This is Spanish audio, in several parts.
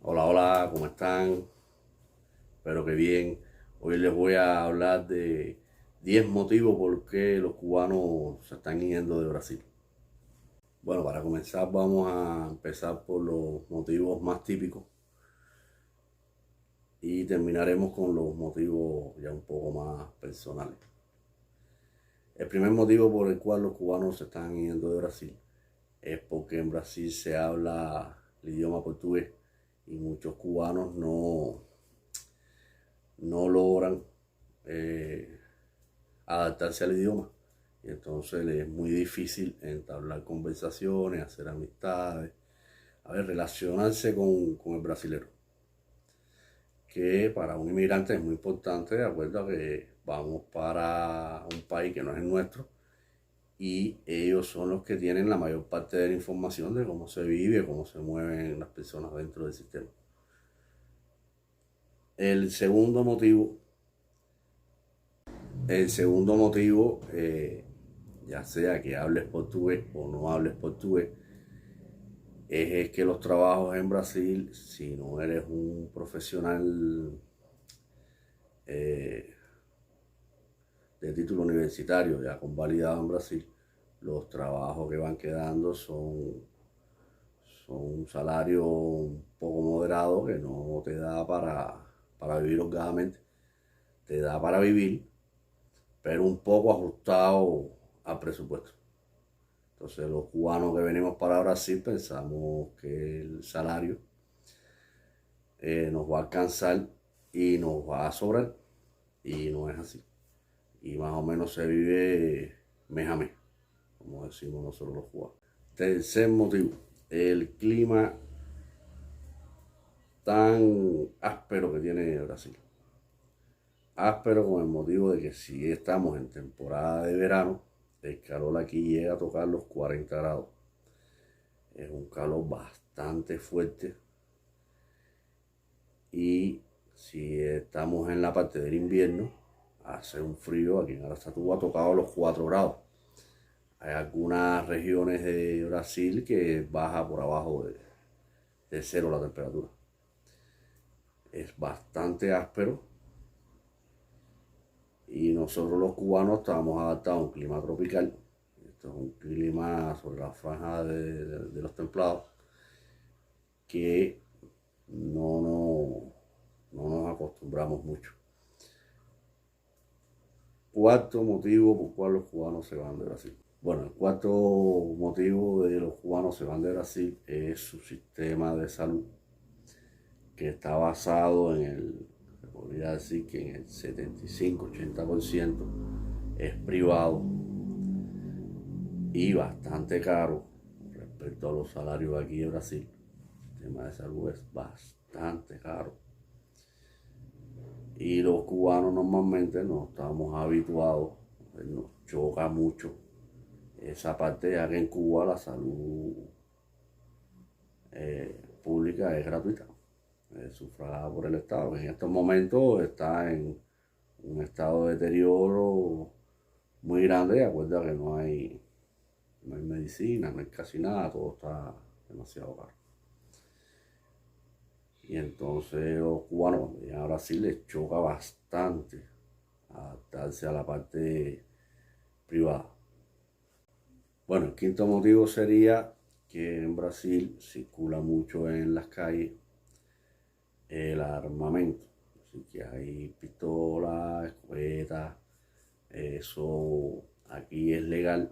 Hola, hola, ¿cómo están? Espero que bien. Hoy les voy a hablar de 10 motivos por qué los cubanos se están yendo de Brasil. Bueno, para comenzar vamos a empezar por los motivos más típicos y terminaremos con los motivos ya un poco más personales. El primer motivo por el cual los cubanos se están yendo de Brasil es porque en Brasil se habla el idioma portugués y muchos cubanos no logran eh, adaptarse al idioma. Y entonces le es muy difícil entablar conversaciones, hacer amistades, relacionarse con el brasilero. Que para un inmigrante es muy importante, de acuerdo a que vamos para un país que no es el nuestro y ellos son los que tienen la mayor parte de la información de cómo se vive, cómo se mueven las personas dentro del sistema. El segundo motivo, el segundo motivo, ya sea que hables portugués o no hables portugués, es que los trabajos en Brasil, si no eres un profesional eh, de título universitario ya convalidado en Brasil, los trabajos que van quedando son un salario un poco moderado que no te da para vivir holgadamente, te da para vivir, pero un poco ajustado al presupuesto. Entonces los cubanos que venimos para Brasil pensamos que el salario nos va a alcanzar y nos va a sobrar, y no es así. Y más o menos se vive mes a mes, como decimos nosotros los cubanos. Tercer motivo, el clima tan áspero que tiene Brasil. Áspero con el motivo de que si estamos en temporada de verano, el calor aquí llega a tocar los 40 grados. Es un calor bastante fuerte. Y si estamos en la parte del invierno, hace un frío, aquí en Aracatuba ha tocado los 4 grados. Hay algunas regiones de Brasil que baja por abajo de cero la temperatura. Es bastante áspero y nosotros los cubanos estamos adaptados a un clima tropical. Esto es un clima sobre la franja de los templados que no nos acostumbramos mucho. Cuarto motivo por el cual los cubanos se van de Brasil. Bueno, el cuarto motivo de los cubanos se van de Brasil es su sistema de salud, que está basado se podría decir que en el 75-80% es privado y bastante caro respecto a los salarios aquí en Brasil. El sistema de salud es bastante caro. Y los cubanos normalmente no estamos habituados, nos choca mucho esa parte, ya que en Cuba la salud pública es gratuita, es sufragada por el Estado. En estos momentos está en un estado de deterioro muy grande, de acuerdo a que no hay medicina, no hay casi nada, todo está demasiado caro. Y entonces los cubanos cuando llegan a Brasil les choca bastante adaptarse a la parte privada. Bueno, el quinto motivo sería que en Brasil circula mucho en las calles el armamento. Así que hay pistolas, escopetas, eso aquí es legal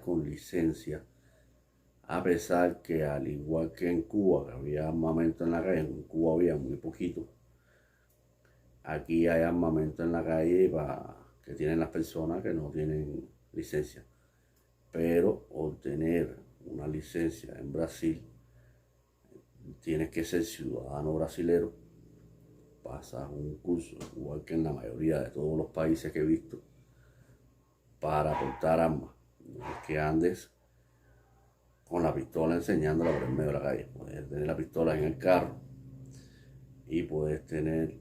con licencia. A pesar que al igual que en Cuba, que había armamento en la calle, en Cuba había muy poquito, aquí hay armamento en la calle que tienen las personas que no tienen licencia. Pero obtener una licencia en Brasil, tienes que ser ciudadano brasilero, pasas un curso, igual que en la mayoría de todos los países que he visto, para portar armas. No es que andes con la pistola enseñándola por el medio de la calle. Puedes tener la pistola en el carro y puedes tener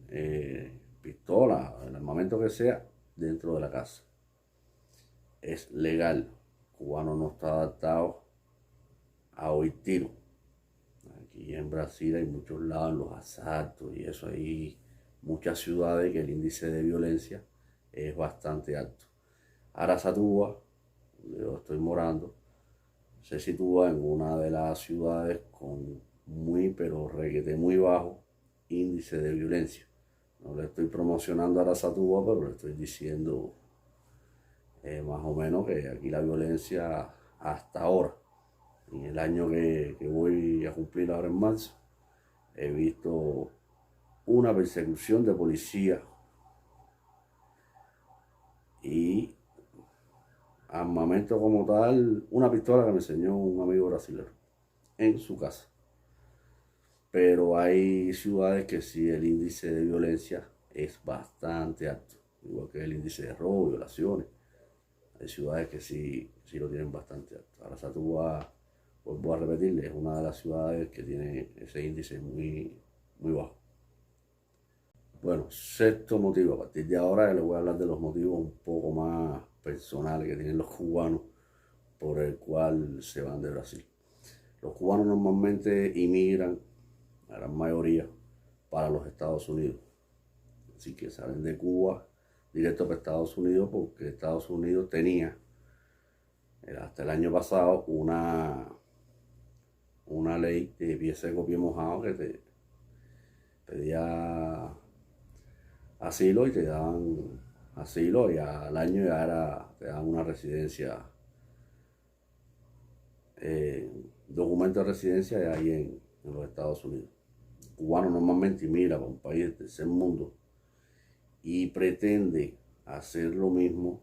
pistola, el armamento que sea, dentro de la casa. Es legal. El cubano no está adaptado a oír tiro. Aquí en Brasil hay muchos lados, los asaltos y eso, hay muchas ciudades que el índice de violencia es bastante alto. Araçatuba, donde yo estoy morando, se sitúa en una de las ciudades con pero requete muy bajo índice de violencia. No le estoy promocionando a Araçatuba, pero le estoy diciendo más o menos que aquí la violencia hasta ahora, en el año que voy a cumplir ahora en marzo, he visto una persecución de policía y armamento como tal, una pistola que me enseñó un amigo brasileño en su casa. Pero hay ciudades que sí el índice de violencia es bastante alto, igual que el índice de robo, violaciones. Hay ciudades que sí lo tienen bastante alto. Araçatuba, vuelvo a repetirle, es una de las ciudades que tiene ese índice muy bajo. Bueno, sexto motivo. A partir de ahora les voy a hablar de los motivos un poco más personales que tienen los cubanos por el cual se van de Brasil. Los cubanos normalmente inmigran, la gran mayoría, para los Estados Unidos. Así que salen de Cuba directo para Estados Unidos porque Estados Unidos tenía, hasta el año pasado, una ley de pie seco, pie mojado que te pedía asilo y te daban asilo y al año ya te daban una residencia, documento de residencia ahí en los Estados Unidos. El cubano normalmente mira para un país del tercer mundo y pretende hacer lo mismo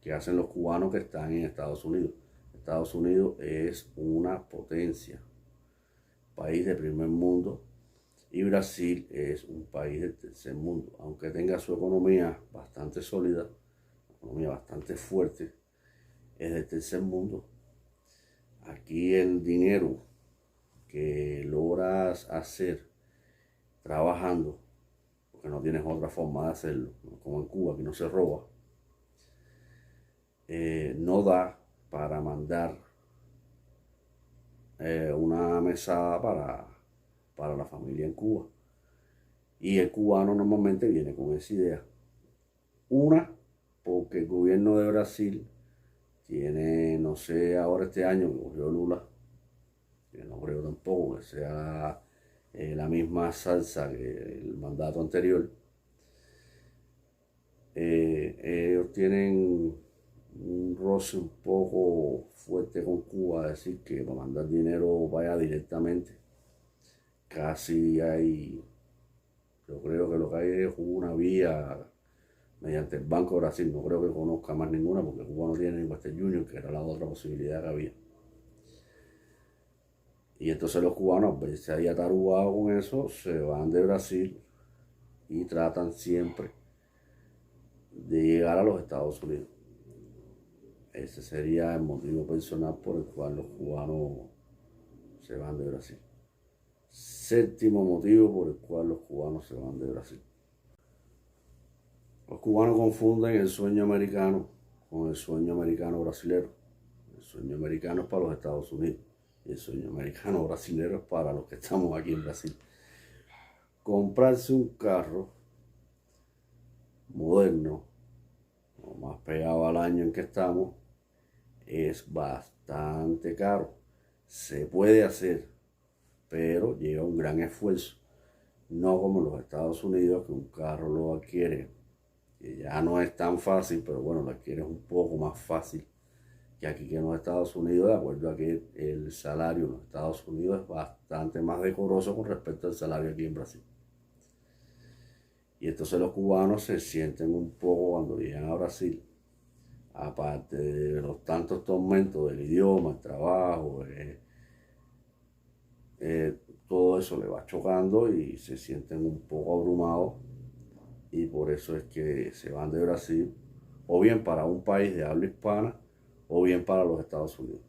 que hacen los cubanos que están en Estados Unidos. Estados Unidos es una potencia, país de primer mundo, y Brasil es un país del tercer mundo. Aunque tenga su economía bastante sólida, economía bastante fuerte, es del tercer mundo. Aquí el dinero que logras hacer trabajando, porque no tienes otra forma de hacerlo, como en Cuba, que no se roba, no da para mandar una mesada para la familia en Cuba. Y el cubano normalmente viene con esa idea. Una, porque el gobierno de Brasil tiene, no sé, ahora este año que ocurrió Lula, que no creo tampoco que sea la misma salsa que el mandato anterior. Ellos tienen un roce un poco fuerte con Cuba, decir que para mandar dinero vaya directamente. Casi hay, yo creo que lo que hay es una vía mediante el Banco de Brasil. No creo que conozca más ninguna porque Cuba no tiene ni Western Union, que era la otra posibilidad que había. Y entonces los cubanos, al verse ahí atarugados con eso, se van de Brasil y tratan siempre de llegar a los Estados Unidos. Ese sería el motivo personal por el cual los cubanos se van de Brasil. Séptimo motivo por el cual los cubanos se van de Brasil. Los cubanos confunden el sueño americano con el sueño americano brasilero. El sueño americano es para los Estados Unidos y el sueño americano brasilero es para los que estamos aquí en Brasil. Comprarse un carro moderno, o más pegado al año en que estamos, es bastante caro. Se puede hacer, pero lleva un gran esfuerzo. No como en los Estados Unidos, que un carro lo adquiere, que ya no es tan fácil, pero bueno, lo adquiere un poco más fácil que aquí que en los Estados Unidos, de acuerdo a que el salario en los Estados Unidos es bastante más decoroso con respecto al salario aquí en Brasil. Y entonces los cubanos se sienten un poco cuando llegan a Brasil, aparte de los tantos tormentos del idioma, el trabajo, todo eso le va chocando y se sienten un poco abrumados, y por eso es que se van de Brasil, o bien para un país de habla hispana, o bien para los Estados Unidos.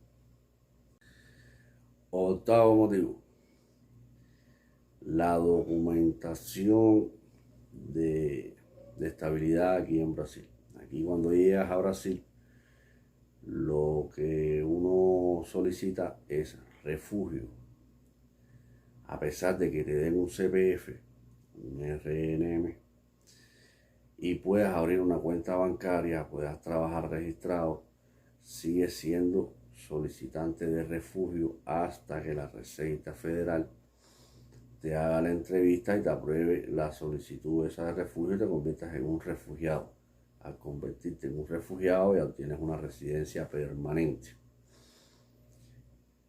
Octavo motivo, la documentación de estabilidad aquí en Brasil. Aquí cuando llegas a Brasil, lo que uno solicita es refugio. a pesar de que te den un CPF, un RNM, y puedas abrir una cuenta bancaria, puedas trabajar registrado, sigues siendo solicitante de refugio hasta que la Receita Federal te haga la entrevista y te apruebe la solicitud esa de refugio y te conviertas en un refugiado. Al convertirte en un refugiado ya tienes una residencia permanente.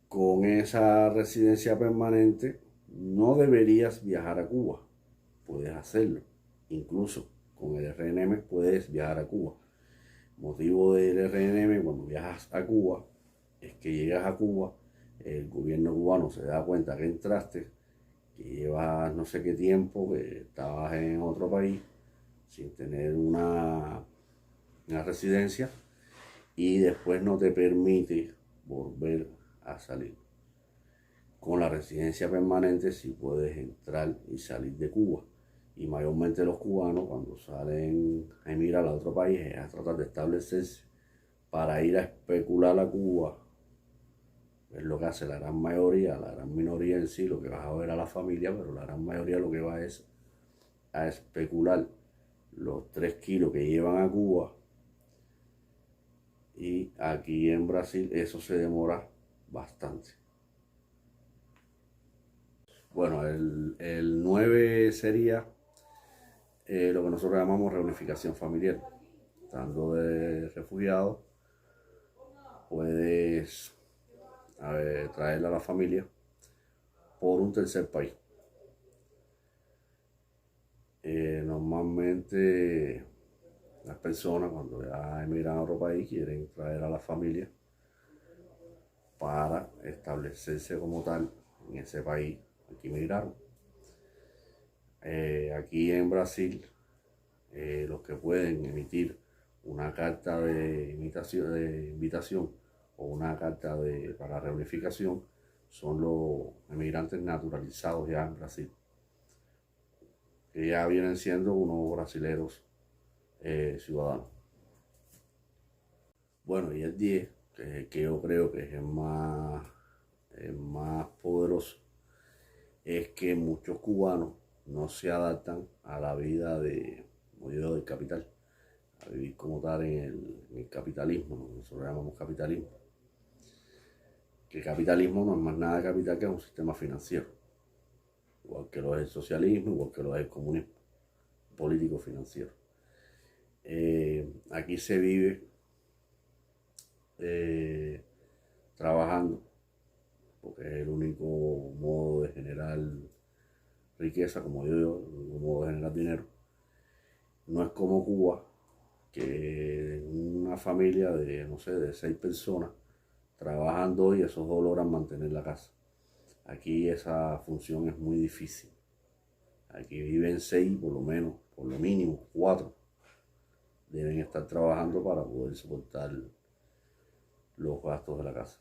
Con esa residencia permanente no deberías viajar a Cuba. Puedes hacerlo. Incluso con el RNM puedes viajar a Cuba. Motivo del RNM cuando viajas a Cuba es que llegas a Cuba, el gobierno cubano se da cuenta que entraste, que llevas no sé qué tiempo, que estabas en otro país sin tener una residencia y después no te permite volver a salir. Con la residencia permanente sí puedes entrar y salir de Cuba. Y mayormente los cubanos cuando salen a emigrar a otro país es a tratar de establecerse para ir a especular a Cuba. Es lo que hace la gran mayoría, la gran minoría en sí, lo que vas a ver a la familia, pero la gran mayoría lo que va es a especular los 3 kilos que llevan a Cuba. Y aquí en Brasil eso se demora bastante. Bueno, el 9 sería lo que nosotros llamamos reunificación familiar. Estando de refugiado, puedes traerla a la familia por un tercer país. Normalmente las personas cuando ya emigran a otro país quieren traer a la familia para establecerse como tal en ese país al que emigraron. Aquí en Brasil, los que pueden emitir una carta de invitación o una carta para reunificación son los emigrantes naturalizados ya en Brasil, que ya vienen siendo unos brasileros ciudadanos. Bueno, y el 10, que yo creo que es el más poderoso, es que muchos cubanos no se adaptan a la vida del capital, a vivir como tal en el capitalismo, ¿no? Nosotros llamamos capitalismo. Que el capitalismo no es más nada capital que un sistema financiero, igual que lo es el socialismo, igual que lo es el comunismo, político financiero. Aquí se vive trabajando, porque es el único modo de generar riqueza, como yo digo, el único modo de generar dinero. No es como Cuba, que una familia de, no sé, de 6 personas trabajan 2 y esos 2 logran mantener la casa. Aquí esa función es muy difícil. Aquí viven 6, por lo menos, por lo mínimo 4. Deben estar trabajando para poder soportar los gastos de la casa.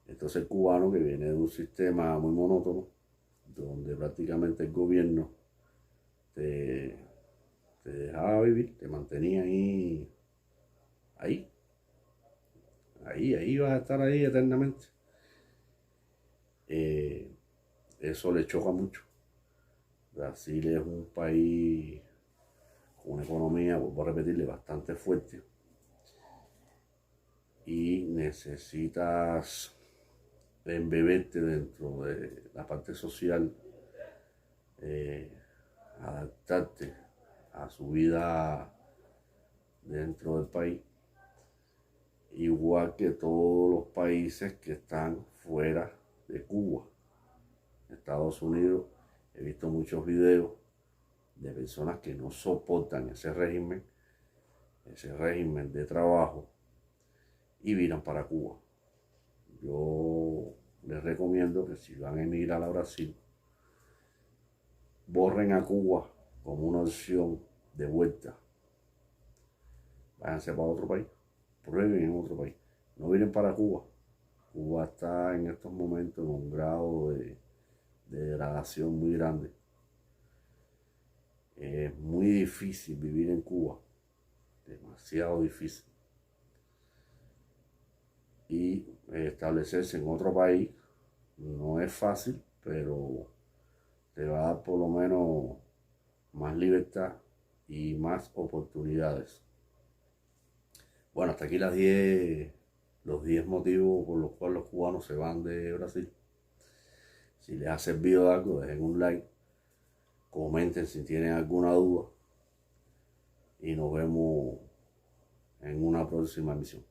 Entonces el cubano, que viene de un sistema muy monótono, donde prácticamente el gobierno te dejaba vivir, te mantenía ahí vas a estar ahí eternamente. Eso le choca mucho. Brasil es un país con una economía, vuelvo a repetirle, bastante fuerte. Y necesitas embeberte dentro de la parte social, adaptarte a su vida dentro del país, igual que todos los países que están fuera de Cuba. Estados Unidos, he visto muchos videos de personas que no soportan ese régimen de trabajo y vienen para Cuba. Yo les recomiendo que si van a emigrar a Brasil, borren a Cuba como una opción de vuelta. Váyanse para otro país, prueben en otro país. No vienen para Cuba. Cuba está en estos momentos en un grado de degradación muy grande. Es muy difícil vivir en Cuba, demasiado difícil. Y establecerse en otro país no es fácil, pero te va a dar por lo menos más libertad y más oportunidades. Bueno, hasta aquí los 10 motivos por los cuales los cubanos se van de Brasil. Si les ha servido de algo, dejen un like, comenten si tienen alguna duda y nos vemos en una próxima emisión.